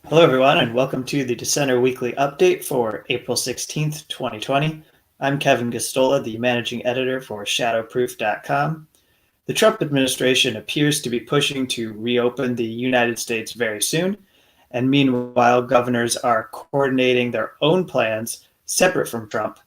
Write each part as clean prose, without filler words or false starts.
Hello, everyone, and welcome to the Dissenter Weekly update for April 16th, 2020. I'm Kevin Gosztola, the managing editor for Shadowproof.com. The Trump administration appears to be pushing to reopen the United States very soon, and meanwhile, governors are coordinating their own plans separate from Trump.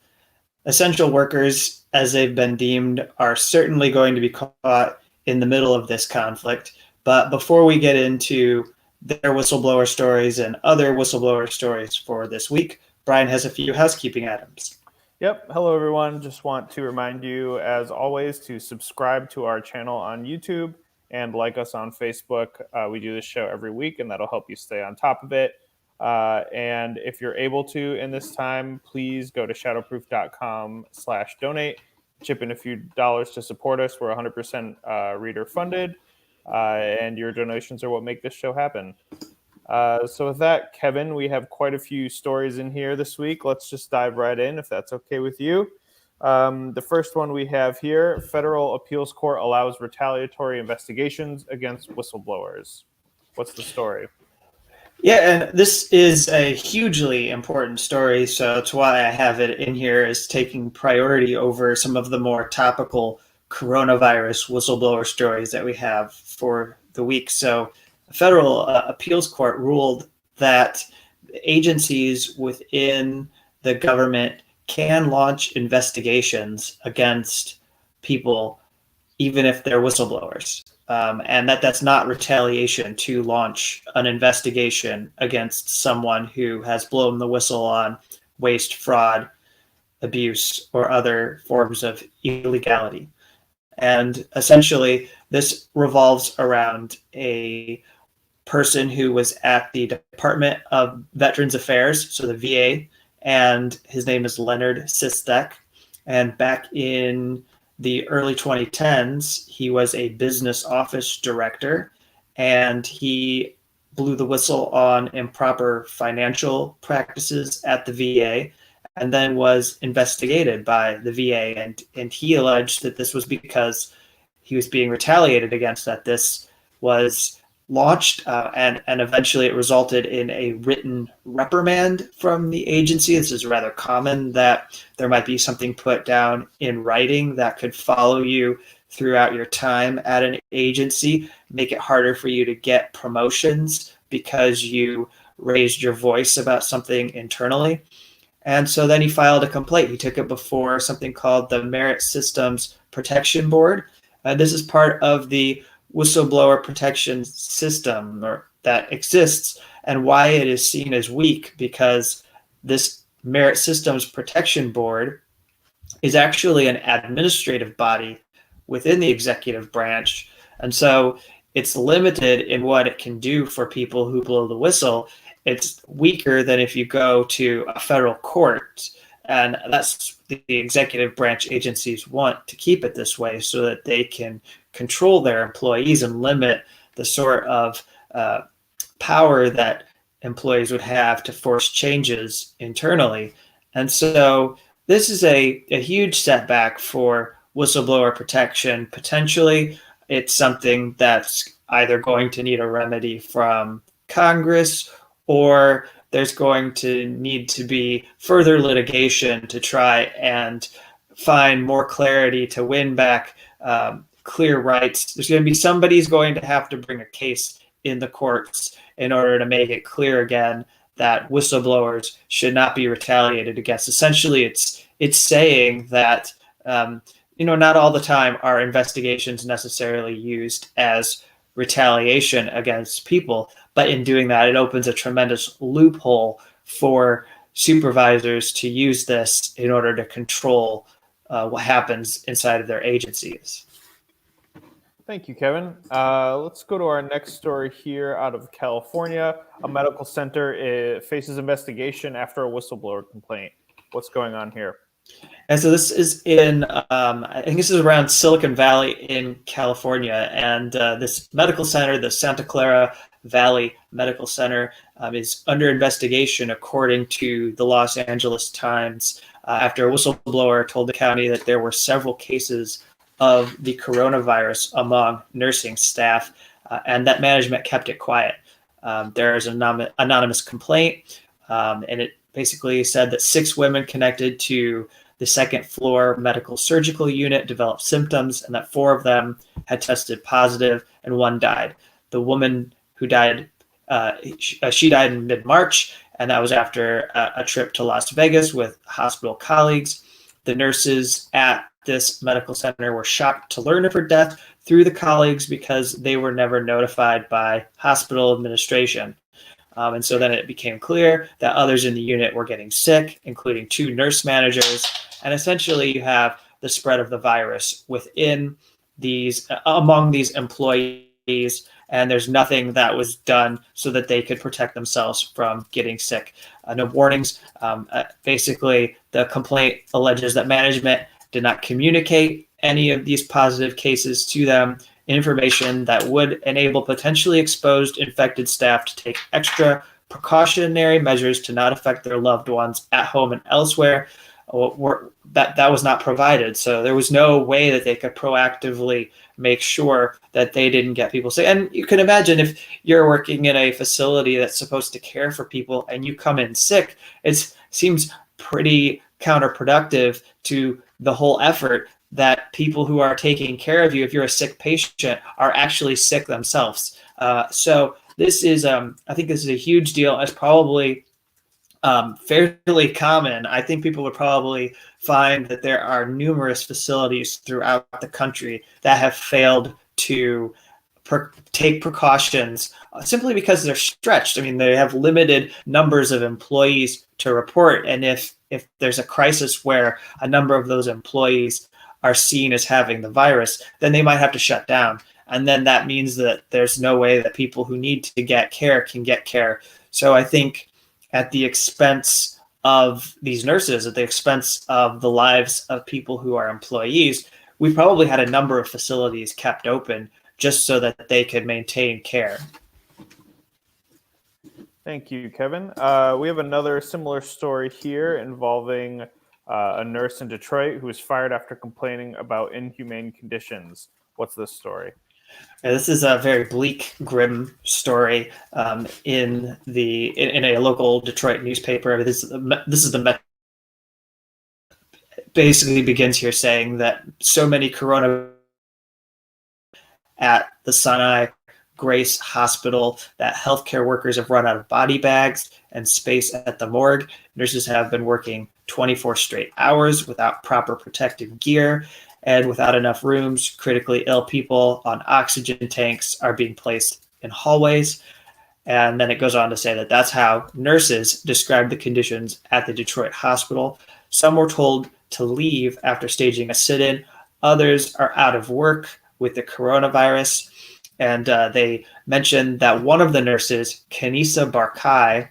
Essential workers, as they've been deemed, are certainly going to be caught in the middle of this conflict. But before we get into their whistleblower stories and other whistleblower stories for this week, Brian has a few housekeeping items. Yep. Hello, everyone. Just want to remind you, as always, to subscribe to our channel on YouTube and like us on Facebook. We do this show every week, and that'll help you stay on top of it. And if you're able to in this time, please go to shadowproof.com/donate. Chip in a few dollars to support us. We're 100% reader funded, and your donations are what make this show happen. So with that, Kevin, we have quite a few stories in here this week. Let's just dive right in, if that's okay with you. The first one we have here: Federal Appeals Court allows retaliatory investigations against whistleblowers. What's the story? Yeah, and this is a hugely important story, so that's why I have it in here as taking priority over some of the more topical coronavirus whistleblower stories that we have for the week. So the Federal Appeals Court ruled that agencies within the government can launch investigations against people even if they're whistleblowers. And that's not retaliation to launch an investigation against someone who has blown the whistle on waste, fraud, abuse, or other forms of illegality. And essentially, this revolves around a person who was at the Department of Veterans Affairs, so the VA, and his name is Leonard Sistek. And back in the early 2010s, he was a business office director, and he blew the whistle on improper financial practices at the VA, and then was investigated by the VA. And he alleged that this was because he was being retaliated against, that this was launched, and eventually it resulted in a written reprimand from the agency. This is rather common, that there might be something put down in writing that could follow you throughout your time at an agency, make it harder for you to get promotions because you raised your voice about something internally. And so then he filed a complaint. He took it before something called the Merit Systems Protection Board. This is part of the whistleblower protection system that exists, and why it is seen as weak, because this Merit Systems Protection Board is actually an administrative body within the executive branch. And so it's limited in what it can do for people who blow the whistle. It's weaker than if you go to a federal court. And that's the executive branch agencies want to keep it this way, so that they can control their employees and limit the sort of power that employees would have to force changes internally. And so this is a huge setback for whistleblower protection. Potentially, it's something that's either going to need a remedy from Congress, or there's going to need to be further litigation to try and find more clarity to win back clear rights. There's going to be somebody's going to have to bring a case in the courts in order to make it clear again that whistleblowers should not be retaliated against. Essentially, it's saying that not all the time are investigations necessarily used as retaliation against people, but in doing that, it opens a tremendous loophole for supervisors to use this in order to control what happens inside of their agencies. Thank you, Kevin. Let's go to our next story here out of California. A medical center faces investigation after a whistleblower complaint. What's going on here? And so this is in, I think this is around Silicon Valley in California. And this medical center, the Santa Clara Valley Medical Center, is under investigation, according to the Los Angeles Times, after a whistleblower told the county that there were several cases of the coronavirus among nursing staff, and that management kept it quiet. There's an anonymous complaint, and it basically said that 6 women connected to the second floor medical surgical unit developed symptoms, and that 4 of them had tested positive, and 1 died. The woman who died, she died in mid-March, and that was after a trip to Las Vegas with hospital colleagues. The nurses at this medical center were shocked to learn of her death through the colleagues because they were never notified by hospital administration. And so then it became clear that others in the unit were getting sick, including 2 nurse managers. And essentially, you have the spread of the virus within among these employees, and there's nothing that was done so that they could protect themselves from getting sick. No warnings. Basically, the complaint alleges that management did not communicate any of these positive cases to them, information that would enable potentially exposed infected staff to take extra precautionary measures to not affect their loved ones at home and elsewhere. That was not provided. So there was no way that they could proactively make sure that they didn't get people sick. And you can imagine if you're working in a facility that's supposed to care for people and you come in sick, it seems pretty counterproductive to the whole effort that people who are taking care of you, if you're a sick patient, are actually sick themselves. So this is, I think this is a huge deal. It's probably fairly common. I think people would probably find that there are numerous facilities throughout the country that have failed to take precautions simply because they're stretched. I mean, they have limited numbers of employees to report. And if there's a crisis where a number of those employees are seen as having the virus, then they might have to shut down. And then that means that there's no way that people who need to get care can get care. So I think at the expense of these nurses, at the expense of the lives of people who are employees, we probably had a number of facilities kept open just so that they could maintain care. Thank you, Kevin. We have another similar story here involving a nurse in Detroit who was fired after complaining about inhumane conditions. What's this story? This is a very bleak, grim story in a local Detroit newspaper. This is the basically begins here saying that so many corona at the Sinai Grace Hospital that healthcare workers have run out of body bags and space at the morgue. Nurses have been working 24 straight hours without proper protective gear and without enough rooms. Critically ill people on oxygen tanks are being placed in hallways. And then it goes on to say that that's how nurses describe the conditions at the Detroit hospital. Some were told to leave after staging a sit-in. Others are out of work with the coronavirus. And they mentioned that one of the nurses, Kenisa Barkai,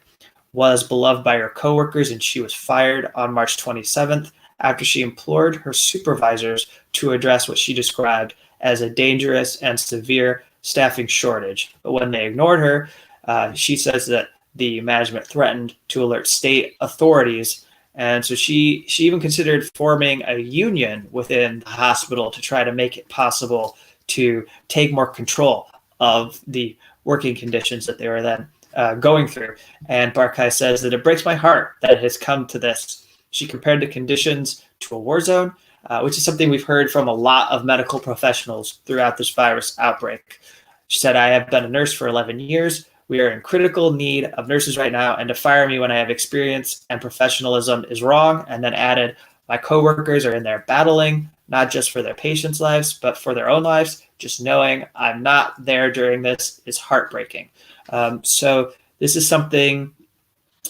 was beloved by her coworkers, and she was fired on March 27th after she implored her supervisors to address what she described as a dangerous and severe staffing shortage. But when they ignored her, she says that the management threatened to alert state authorities. And so she even considered forming a union within the hospital to try to make it possible to take more control of the working conditions that they were then going through. And Barkai says that it breaks my heart that it has come to this. She compared the conditions to a war zone, which is something we've heard from a lot of medical professionals throughout this virus outbreak. She said, I have been a nurse for 11 years. We are in critical need of nurses right now, and to fire me when I have experience and professionalism is wrong. And then added, my coworkers are in there battling, not just for their patients' lives, but for their own lives. Just knowing I'm not there during this is heartbreaking. So this is something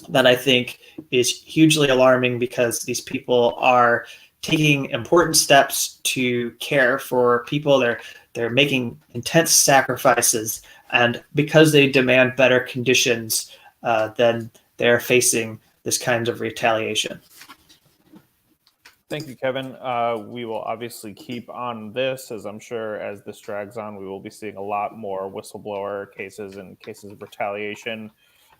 that I think is hugely alarming because these people are taking important steps to care for people. They're making intense sacrifices, and because they demand better conditions, then they're facing this kind of retaliation. Thank you, Kevin. We will obviously keep on this, as I'm sure as this drags on, we will be seeing a lot more whistleblower cases and cases of retaliation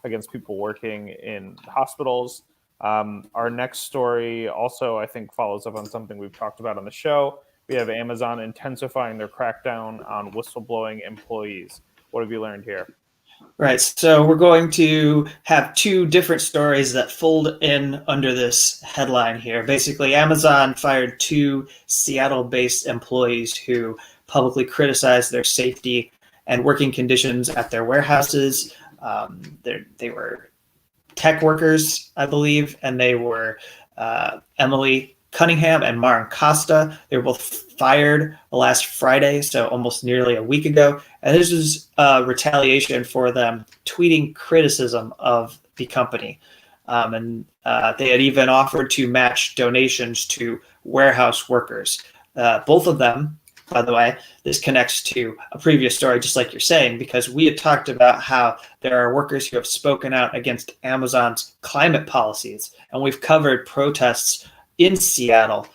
against people working in hospitals. Our next story also, I think, follows up on something we've talked about on the show. We have Amazon intensifying their crackdown on whistleblowing employees. What have you learned here? Right. So we're going to have two different stories that fold in under this headline here. Basically, Amazon fired two Seattle-based employees who publicly criticized their safety and working conditions at their warehouses. They were tech workers, I believe, and they were Emily Cunningham and Maren Costa. They were both fired last Friday, so almost nearly a week ago. And this is retaliation for them tweeting criticism of the company. And they had even offered to match donations to warehouse workers. Both of them, by the way, this connects to a previous story, just like you're saying, because we had talked about how there are workers who have spoken out against Amazon's climate policies. And we've covered protests in Seattle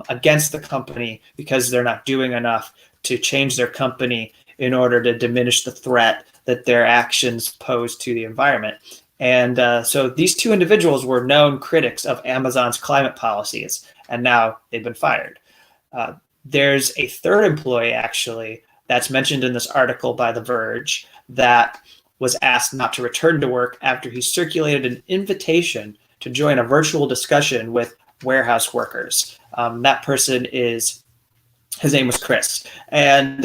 against the company because they're not doing enough to change their company in order to diminish the threat that their actions pose to the environment. And so these two individuals were known critics of Amazon's climate policies, and now they've been fired. There's a third employee, actually, that's mentioned in this article by The Verge that was asked not to return to work after he circulated an invitation to join a virtual discussion with warehouse workers. That person his name was Chris, and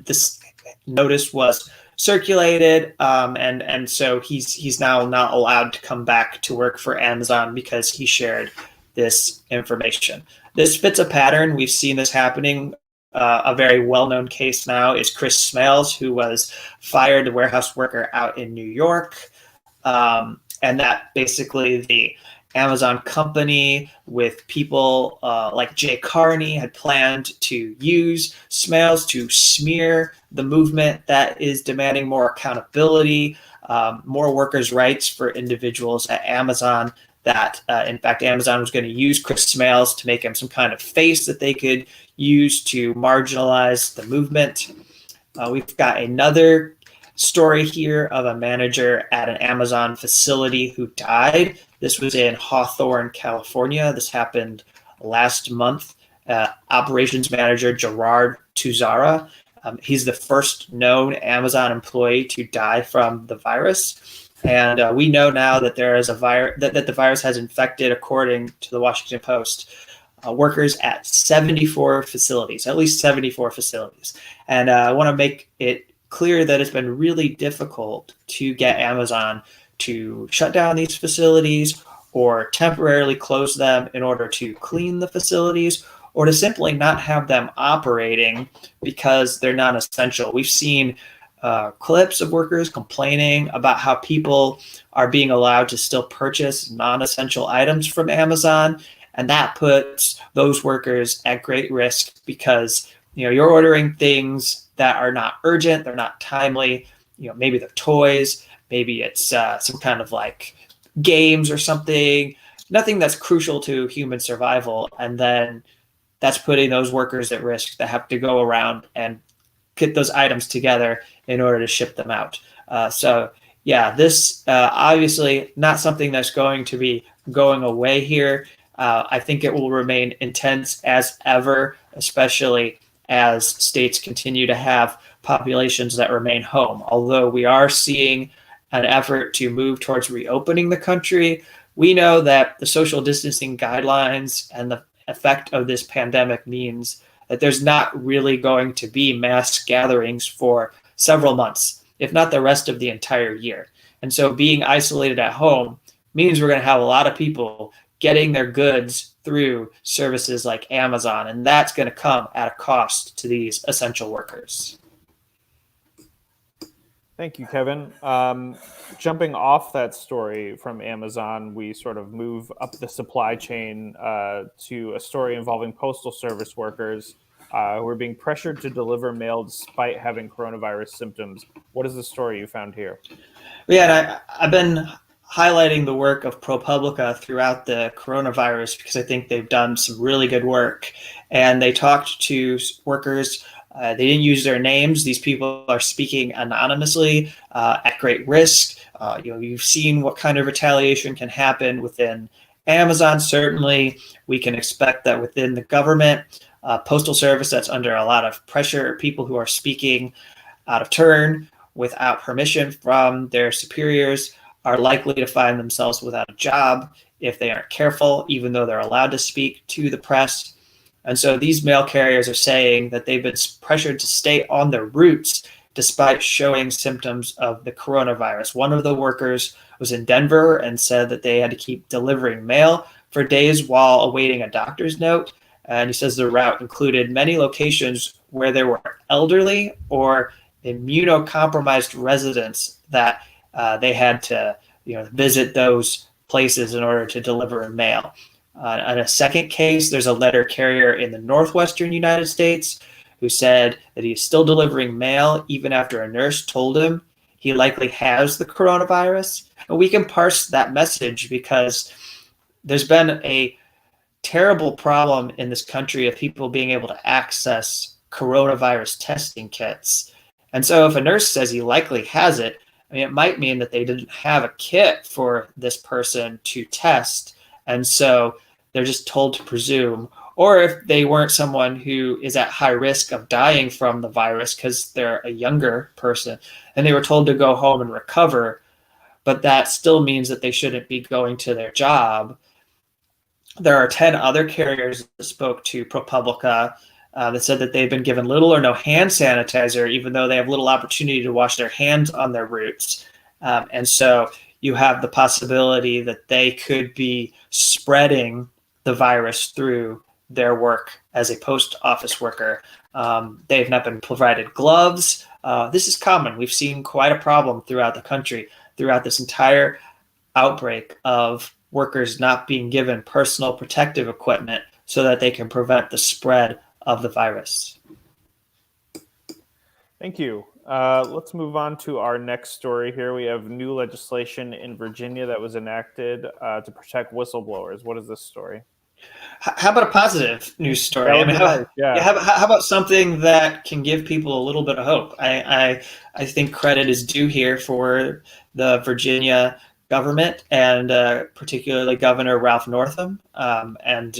this notice was circulated, and so he's now not allowed to come back to work for Amazon because he shared this information. This fits a pattern. We've seen this happening. A very well-known case now is Chris Smales, who was fired, a warehouse worker out in New York, and that basically the Amazon company with people like Jay Carney had planned to use Smales to smear the movement that is demanding more accountability, more workers' rights for individuals at Amazon. That, in fact, Amazon was going to use Chris Smales to make him some kind of face that they could use to marginalize the movement. We've got another story here of a manager at an Amazon facility who died. This was in Hawthorne, California. This happened last month. Operations manager Gerard Tuzara. He's the first known Amazon employee to die from the virus. And we know now that there is a virus that the virus has infected, according to the Washington Post, workers at 74 facilities, at least 74 facilities. And I want to make it clear that it's been really difficult to get Amazon to shut down these facilities or temporarily close them in order to clean the facilities, or to simply not have them operating because they're not essential. We've seen clips of workers complaining about how people are being allowed to still purchase non-essential items from Amazon, and that puts those workers at great risk because you're ordering things that are not urgent, they're not timely. Maybe they're toys, maybe it's some kind of like games or something, nothing that's crucial to human survival, and then that's putting those workers at risk that have to go around and get those items together in order to ship them out. So yeah, this obviously not something that's going to be going away here. I think it will remain intense as ever, especially as states continue to have populations that remain home. Although we are seeing an effort to move towards reopening the country, we know that the social distancing guidelines and the effect of this pandemic means that there's not really going to be mass gatherings for several months, if not the rest of the entire year. And so being isolated at home means we're going to have a lot of people getting their goods through services like Amazon, and that's going to come at a cost to these essential workers. Thank you, Kevin. Jumping off that story from Amazon, we sort of move up the supply chain to a story involving Postal Service workers who are being pressured to deliver mail despite having coronavirus symptoms. What is the story you found here? Yeah, I've been highlighting the work of ProPublica throughout the coronavirus because I think they've done some really good work. And they talked to workers. They didn't use their names. These people are speaking anonymously at great risk. You've seen what kind of retaliation can happen within Amazon. Certainly, we can expect that within the government, Postal Service that's under a lot of pressure, people who are speaking out of turn. without permission from their superiors are likely to find themselves without a job if they aren't careful, even though they're allowed to speak to the press. And so these mail carriers are saying that they've been pressured to stay on their routes despite showing symptoms of the coronavirus. One of the workers was in Denver and said that they had to keep delivering mail for days while awaiting a doctor's note. And he says the route included many locations where there were elderly or immunocompromised residents that they had to visit those places in order to deliver mail. On a second case, there's a letter carrier in the northwestern United States who said that he's still delivering mail even after a nurse told him he likely has the coronavirus. And we can parse that message because there's been a terrible problem in this country of people being able to access coronavirus testing kits. And so if a nurse says he likely has it, I mean, it might mean that they didn't have a kit for this person to test. And so they're just told to presume. Or if they weren't someone who is at high risk of dying from the virus because they're a younger person and they were told to go home and recover, but that still means that they shouldn't be going to their job. There are 10 other carriers that spoke to ProPublica that said that they've been given little or no hand sanitizer, even though they have little opportunity to wash their hands on their routes. And so you have the possibility that they could be spreading the virus through their work as a post office worker. They have not been provided gloves. This is common. We've seen quite a problem throughout the country, throughout this entire outbreak of workers not being given personal protective equipment so that they can prevent the spread of the virus. Thank you. Let's move on to our next story here. We have new legislation in Virginia that was enacted to protect whistleblowers. What is this story? How about a positive news story? I mean, how about something that can give people a little bit of hope? I think credit is due here for the Virginia government and particularly Governor Ralph Northam. And,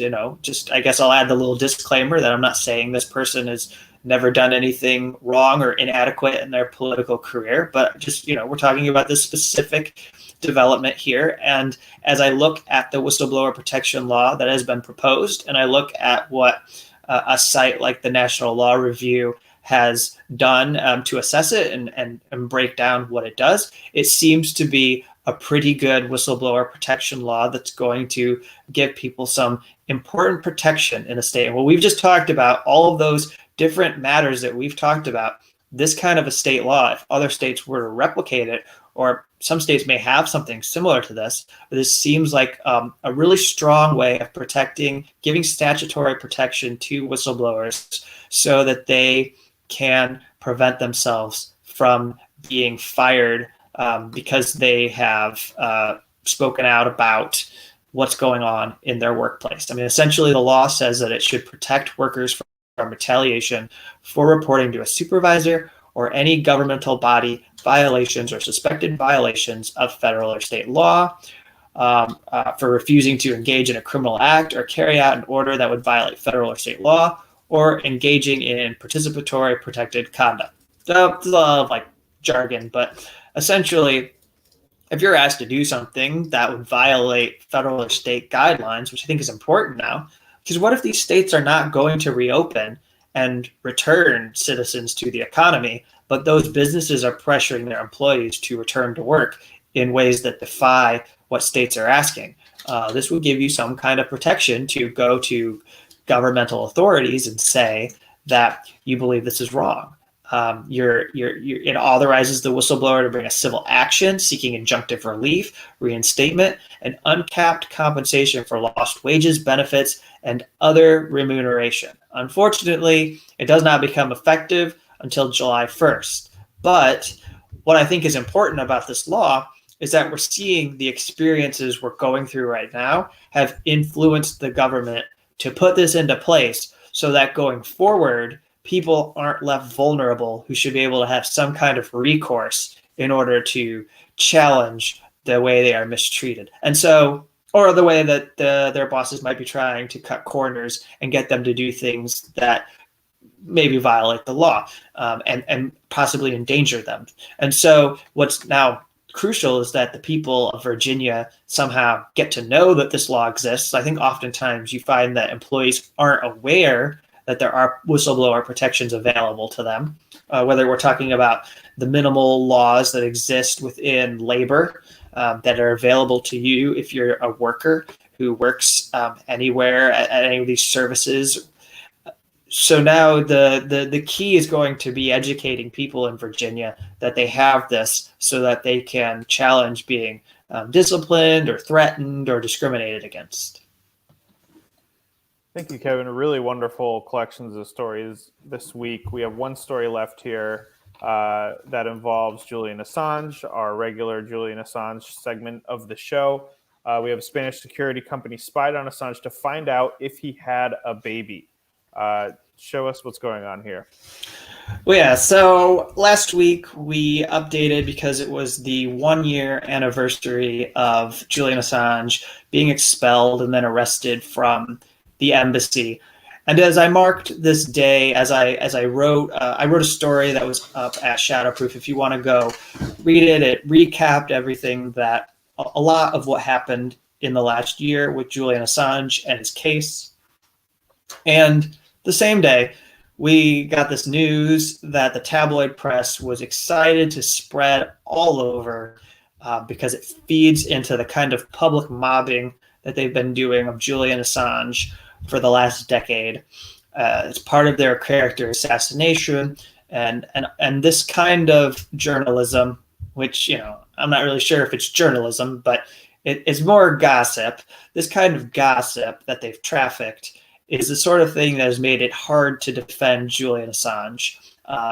I guess I'll add the little disclaimer that I'm not saying this person has never done anything wrong or inadequate in their political career, but just, we're talking about this specific development here. And as I look at the whistleblower protection law that has been proposed, and I look at what a site like the National Law Review has done to assess it and break down what it does, it seems to be a pretty good whistleblower protection law that's going to give people some important protection in a state. And what we've just talked about, all of those different matters that we've talked about, this kind of a state law, if other states were to replicate it, or some states may have something similar to this, but this seems like a really strong way of giving statutory protection to whistleblowers so that they can prevent themselves from being fired because they have spoken out about what's going on in their workplace. I mean, essentially the law says that it should protect workers from retaliation for reporting to a supervisor or any governmental body violations or suspected violations of federal or state law, for refusing to engage in a criminal act or carry out an order that would violate federal or state law, or engaging in participatory protected conduct. There's a lot of jargon, but essentially, if you're asked to do something that would violate federal or state guidelines, which I think is important now, because what if these states are not going to reopen and return citizens to the economy, but those businesses are pressuring their employees to return to work in ways that defy what states are asking? This would give you some kind of protection to go to governmental authorities and say that you believe this is wrong. It authorizes the whistleblower to bring a civil action seeking injunctive relief, reinstatement, and uncapped compensation for lost wages, benefits, and other remuneration. Unfortunately, it does not become effective until July 1st. But what I think is important about this law is that we're seeing the experiences we're going through right now have influenced the government to put this into place so that going forward, people aren't left vulnerable who should be able to have some kind of recourse in order to challenge the way they are mistreated. And so, or the way that their bosses might be trying to cut corners and get them to do things that maybe violate the law and possibly endanger them. And so what's now crucial is that the people of Virginia somehow get to know that this law exists. I think oftentimes you find that employees aren't aware that there are whistleblower protections available to them, whether we're talking about the minimal laws that exist within labor that are available to you if you're a worker who works anywhere at any of these services. So now the key is going to be educating people in Virginia that they have this so that they can challenge being disciplined or threatened or discriminated against. Thank you, Kevin. Really wonderful collections of stories this week. We have one story left here that involves Julian Assange, our regular Julian Assange segment of the show. We have a Spanish security company spied on Assange to find out if he had a baby. Show us what's going on here. Well, yeah, so last week we updated because it was the 1-year anniversary of Julian Assange being expelled and then arrested from the embassy. And as I marked this day, as I wrote a story that was up at Shadowproof. If you want to go read it, it recapped everything that a lot of what happened in the last year with Julian Assange and his case. And the same day, we got this news that the tabloid press was excited to spread all over because it feeds into the kind of public mobbing that they've been doing of Julian Assange for the last decade. It's part of their character assassination, and this kind of journalism, which, you know, I'm not really sure if it's journalism, but it's more gossip. This kind of gossip that they've trafficked is the sort of thing that has made it hard to defend Julian Assange.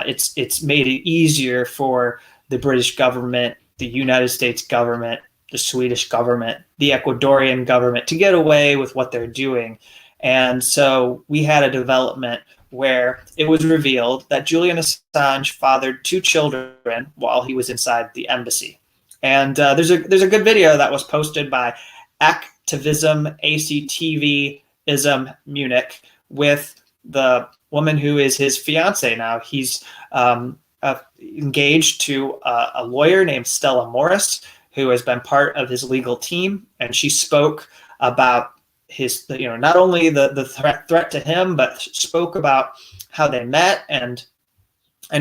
It's made it easier for the British government, the United States government, the Swedish government, the Ecuadorian government to get away with what they're doing. And so we had a development where it was revealed that Julian Assange fathered 2 children while he was inside the embassy. And there's a good video that was posted by Activism, ACTVism Munich, with the woman who is his fiance now. He's engaged to a lawyer named Stella Morris, who has been part of his legal team, and she spoke about his, you know, not only the threat to him, but spoke about how they met and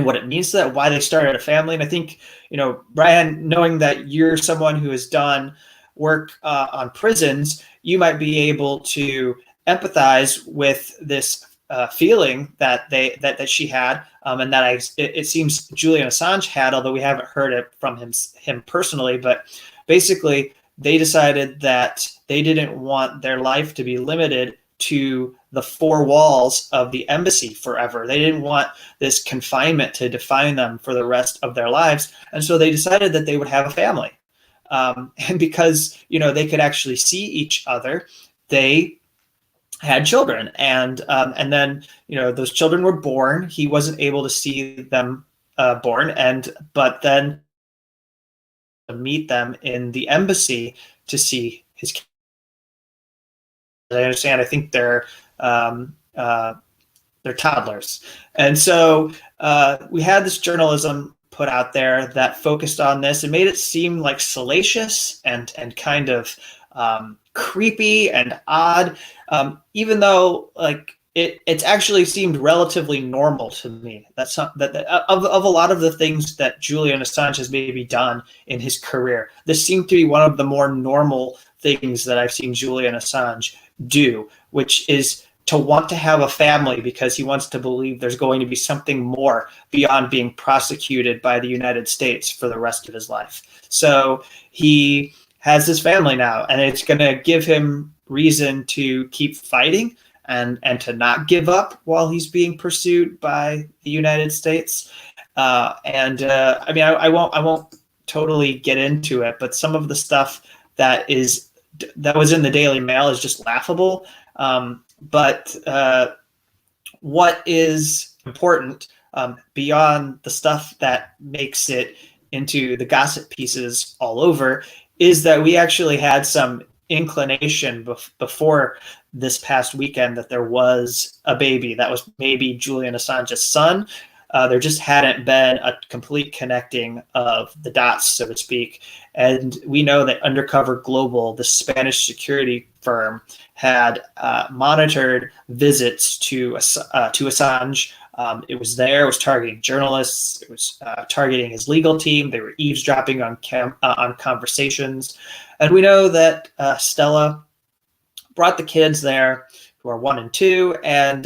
what it means to that, why they started a family. And I think, you know, Brian, knowing that you're someone who has done work on prisons, you might be able to empathize with this feeling that she had, and that it seems Julian Assange had, although we haven't heard it from him personally. But basically, they decided that they didn't want their life to be limited to the 4 walls of the embassy forever. They didn't want this confinement to define them for the rest of their lives, and so they decided that they would have a family. And because, you know, they could actually see each other, they had children, and then, you know, those children were born. He wasn't able to see them born, but then to meet them in the embassy to see his kids. I understand. I think they're toddlers, and so we had this journalism put out there that focused on this and made it seem like salacious and kind of creepy and odd, even though like it's actually seemed relatively normal to me. That's of a lot of the things that Julian Assange has maybe done in his career, this seemed to be one of the more normal things that I've seen Julian Assange do, which is to want to have a family because he wants to believe there's going to be something more beyond being prosecuted by the United States for the rest of his life. So he has this family now, and it's going to give him reason to keep fighting and to not give up while he's being pursued by the United States. I mean, I won't totally get into it, but some of the stuff that was in the Daily Mail is just laughable. But what is important beyond the stuff that makes it into the gossip pieces all over is that we actually had some inclination before this past weekend that there was a baby that was maybe Julian Assange's son. There just hadn't been a complete connecting of the dots, so to speak. And we know that Undercover Global, the Spanish security firm, had monitored visits to Assange. It was there. It was targeting journalists. It was targeting his legal team. They were eavesdropping on conversations. And we know that Stella brought the kids there, who are 1 and 2, and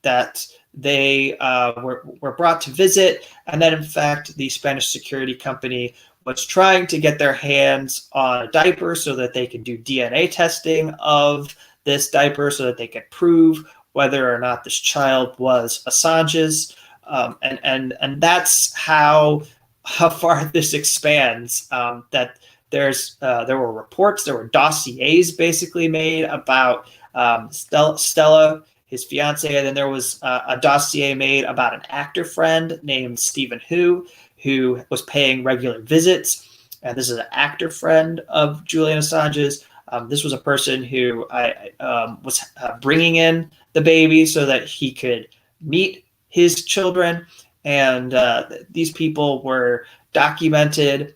that they were brought to visit. And then, in fact, the Spanish security company was trying to get their hands on a diaper so that they could do DNA testing of this diaper so that they could prove whether or not this child was Assange's. And that's how far this expands. That there were reports, there were dossiers basically made about Stella, his fiance, and then there was a dossier made about an actor friend named Stephen who was paying regular visits. And this is an actor friend of Julian Assange's. This was a person who was bringing in the baby so that he could meet his children. And these people were documented,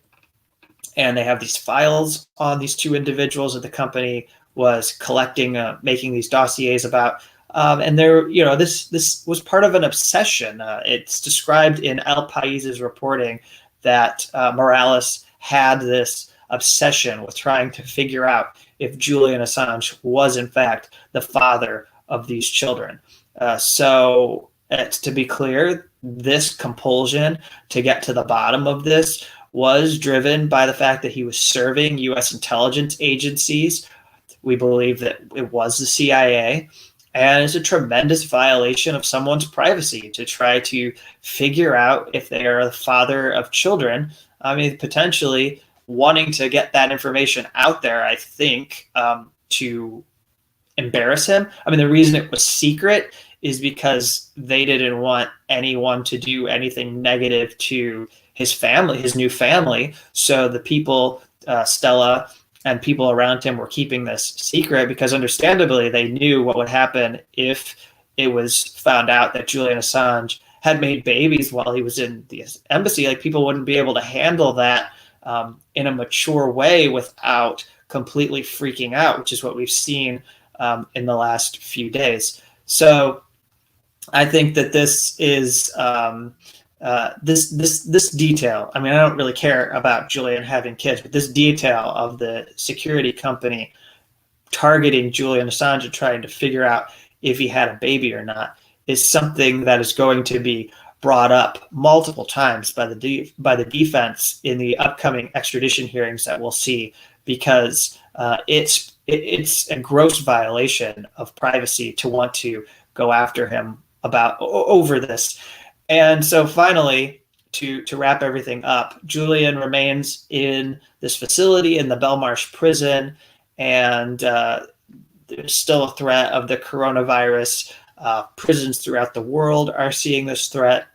and they have these files on these two individuals that the company was collecting, making these dossiers about. And this was part of an obsession. It's described in El Pais's reporting that Morales had this obsession with trying to figure out if Julian Assange was in fact the father of these children. So to be clear, this compulsion to get to the bottom of this was driven by the fact that he was serving U.S. intelligence agencies. We believe that it was the CIA. And it's a tremendous violation of someone's privacy to try to figure out if they are the father of children. I mean, potentially wanting to get that information out there, I think, to embarrass him. I mean, the reason it was secret is because they didn't want anyone to do anything negative to his family, his new family. So the people, Stella and people around him, were keeping this secret because understandably they knew what would happen if it was found out that Julian Assange had made babies while he was in the embassy. Like, people wouldn't be able to handle that in a mature way without completely freaking out, which is what we've seen in the last few days. So I think that this is this detail. I mean, I don't really care about Julian having kids, but this detail of the security company targeting Julian Assange and trying to figure out if he had a baby or not is something that is going to be brought up multiple times by the defense in the upcoming extradition hearings that we'll see, because it's a gross violation of privacy to want to go after him over this. And so finally, to wrap everything up, Julian remains in this facility in the Belmarsh prison, and there's still a threat of the coronavirus. Prisons throughout the world are seeing this threat.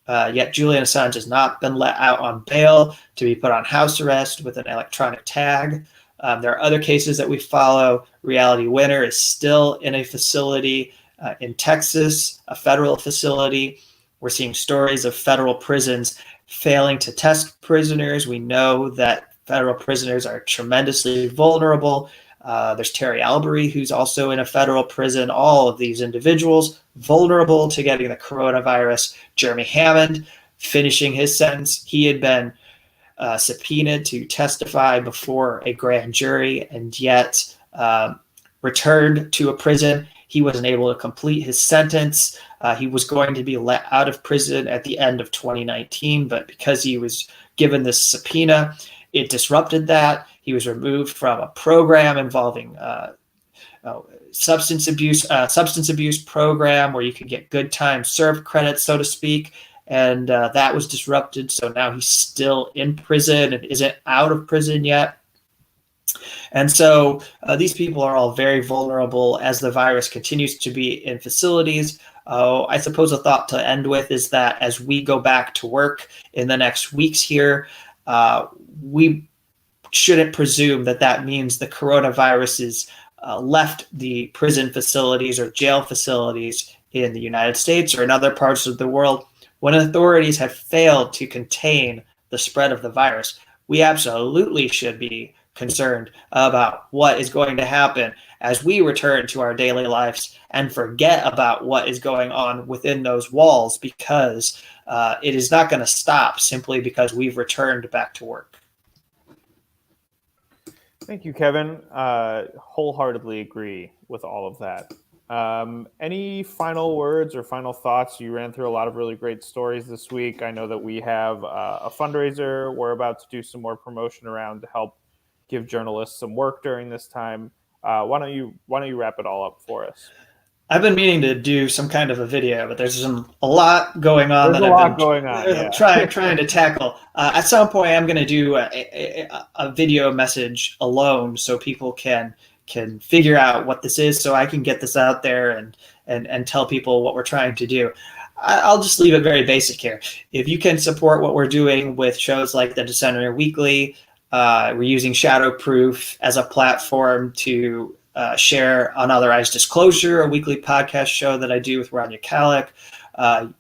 Yet Julian Assange has not been let out on bail to be put on house arrest with an electronic tag. There are other cases that we follow. Reality Winner is still in a facility in Texas, a federal facility. We're seeing stories of federal prisons failing to test prisoners. We know that federal prisoners are tremendously vulnerable. There's Terry Albury, who's also in a federal prison. All of these individuals vulnerable to getting the coronavirus. Jeremy Hammond finishing his sentence. He had been subpoenaed to testify before a grand jury and yet returned to a prison. He wasn't able to complete his sentence. He was going to be let out of prison at the end of 2019, but because he was given this subpoena, it disrupted that. He was removed from a program involving substance abuse program where you could get good time served credits, so to speak, and that was disrupted. So now he's still in prison and isn't out of prison yet. And so these people are all very vulnerable as the virus continues to be in facilities. I suppose a thought to end with is that as we go back to work in the next weeks here, we shouldn't presume that that means the coronavirus is left the prison facilities or jail facilities in the United States or in other parts of the world. When authorities have failed to contain the spread of the virus, we absolutely should be concerned about what is going to happen as we return to our daily lives and forget about what is going on within those walls, because it is not going to stop simply because we've returned back to work. Thank you, Kevin. Wholeheartedly agree with all of that. Any final words or final thoughts? You ran through a lot of really great stories this week. I know that we have a fundraiser we're about to do some more promotion around to help give journalists some work during this time. Why don't you wrap it all up for us? I've been meaning to do some kind of a video, but there's a lot going on that I've been trying to tackle. At some point, I'm going to do a video message alone so people can figure out what this is, so I can get this out there and tell people what we're trying to do. I'll just leave it very basic here. If you can support what we're doing with shows like the Dissenter Weekly, we're using Shadowproof as a platform to share Unauthorized Disclosure, a weekly podcast show that I do with Rodney Kalick.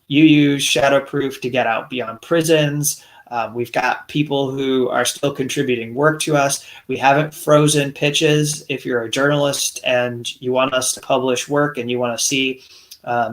You use Shadowproof to get out beyond prisons. We've got people who are still contributing work to us. We haven't frozen pitches. If you're a journalist and you want us to publish work and you want to see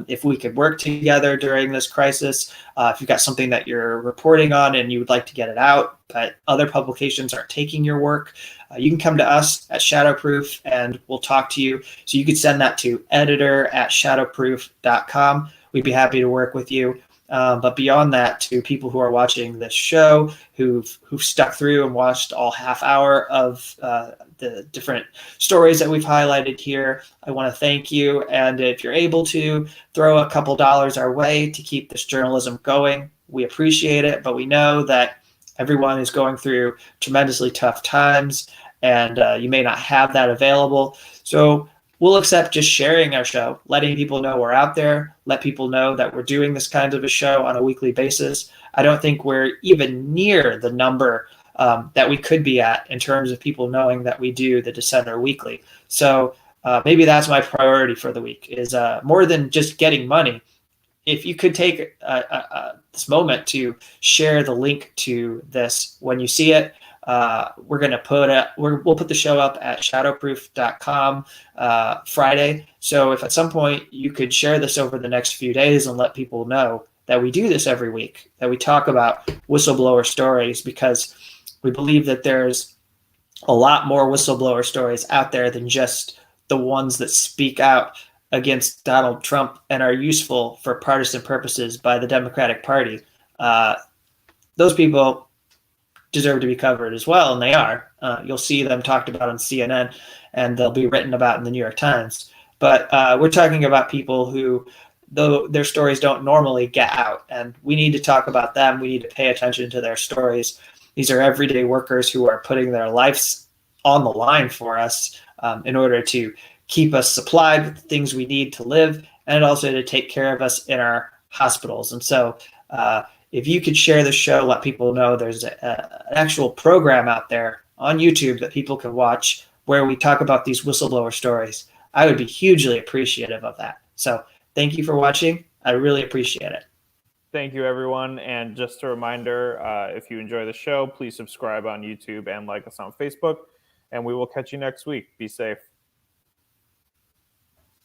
if we could work together during this crisis, if you've got something that you're reporting on and you would like to get it out, but other publications aren't taking your work, you can come to us at Shadowproof and we'll talk to you. So you could send that to editor@shadowproof.com. We'd be happy to work with you. But beyond that, to people who are watching this show, who've stuck through and watched all half hour of the different stories that we've highlighted here, I want to thank you. And if you're able to throw a couple dollars our way to keep this journalism going, we appreciate it. But we know that everyone is going through tremendously tough times, and you may not have that available. So we'll accept just sharing our show, letting people know we're out there, let people know that we're doing this kind of a show on a weekly basis. I don't think we're even near the number that we could be at in terms of people knowing that we do the Dissenter Weekly. So maybe that's my priority for the week, is more than just getting money. If you could take this moment to share the link to this when you see it, we're going to we'll put the show up at shadowproof.com Friday. So if at some point you could share this over the next few days and let people know that we do this every week, that we talk about whistleblower stories, because we believe that there's a lot more whistleblower stories out there than just the ones that speak out against Donald Trump and are useful for partisan purposes by the Democratic Party. Those people deserve to be covered as well, and they are. You'll see them talked about on CNN, and they'll be written about in the New York Times. But we're talking about people who, though their stories don't normally get out, and we need to talk about them. We need to pay attention to their stories. These are everyday workers who are putting their lives on the line for us in order to keep us supplied with the things we need to live, and also to take care of us in our hospitals. And so if you could share the show, let people know there's an actual program out there on YouTube that people can watch where we talk about these whistleblower stories, I would be hugely appreciative of that. So thank you for watching. I really appreciate it. Thank you, everyone. And just a reminder, if you enjoy the show, please subscribe on YouTube and like us on Facebook. And we will catch you next week. Be safe.